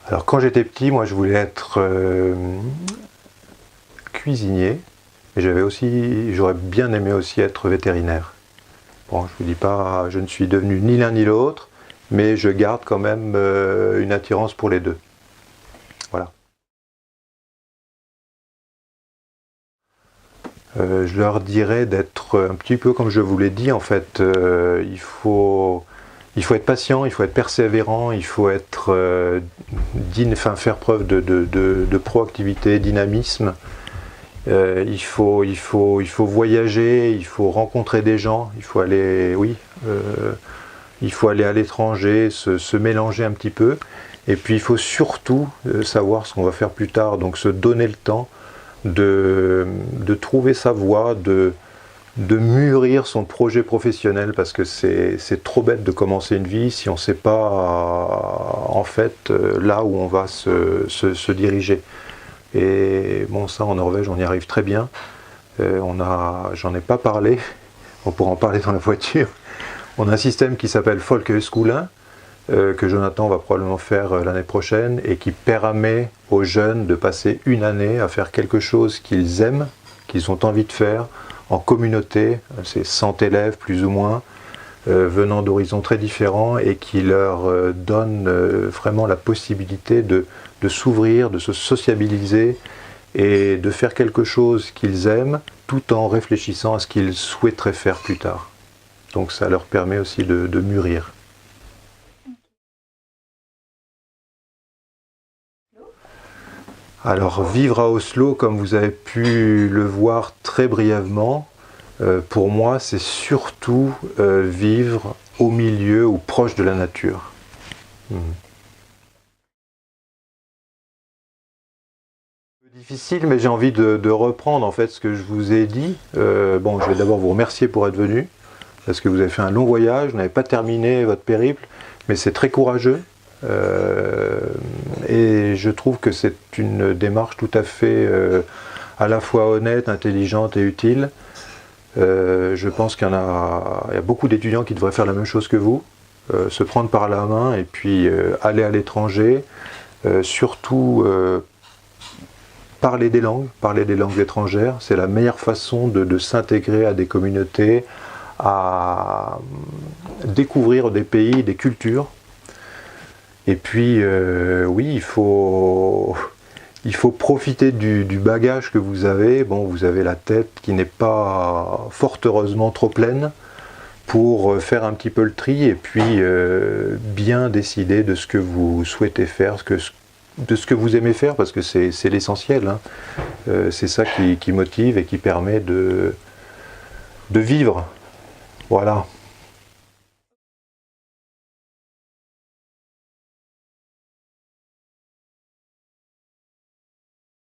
Alors quand j'étais petit, moi je voulais être cuisinier, et j'aurais bien aimé aussi être vétérinaire. Bon, je vous dis pas, je ne suis devenu ni l'un ni l'autre, mais je garde quand même une attirance pour les deux. Voilà. Je leur dirais d'être un petit peu comme je vous l'ai dit, en fait, il faut être patient, il faut être persévérant, il faut être faire preuve de proactivité, dynamisme. Il faut voyager, il faut rencontrer des gens, il faut aller, il faut aller à l'étranger, se mélanger un petit peu. Et puis il faut surtout savoir ce qu'on va faire plus tard, donc se donner le temps de trouver sa voie, de mûrir son projet professionnel, parce que c'est trop bête de commencer une vie si on ne sait pas en fait là où on va se diriger. Et bon, ça en Norvège on y arrive très bien. J'en ai pas parlé, on pourra en parler dans la voiture. On a un système qui s'appelle Folkehøgskolen, que Jonathan va probablement faire l'année prochaine, et qui permet aux jeunes de passer une année à faire quelque chose qu'ils aiment, qu'ils ont envie de faire, en communauté. C'est 100 élèves plus ou moins, venant d'horizons très différents, et qui leur donne vraiment la possibilité de s'ouvrir, de se sociabiliser, et de faire quelque chose qu'ils aiment, tout en réfléchissant à ce qu'ils souhaiteraient faire plus tard. Donc ça leur permet aussi de mûrir. Alors vivre à Oslo, comme vous avez pu le voir très brièvement, pour moi c'est surtout vivre au milieu ou proche de la nature. Difficile, mais j'ai envie de reprendre en fait ce que je vous ai dit. Bon, je vais d'abord vous remercier pour être venu, parce que vous avez fait un long voyage, vous n'avez pas terminé votre périple, mais c'est très courageux. Et je trouve que c'est une démarche tout à fait à la fois honnête, intelligente et utile. Je pense qu'il y a beaucoup d'étudiants qui devraient faire la même chose que vous, se prendre par la main et puis aller à l'étranger, surtout parler des langues étrangères. C'est la meilleure façon de s'intégrer à des communautés, à découvrir des pays, des cultures. Et puis, oui, il faut profiter du bagage que vous avez. Bon, vous avez la tête qui n'est pas, fort heureusement, trop pleine, pour faire un petit peu le tri et puis bien décider de ce que vous souhaitez faire, de ce que vous aimez faire, parce que c'est l'essentiel. Hein. C'est ça qui motive et qui permet de vivre. Voilà.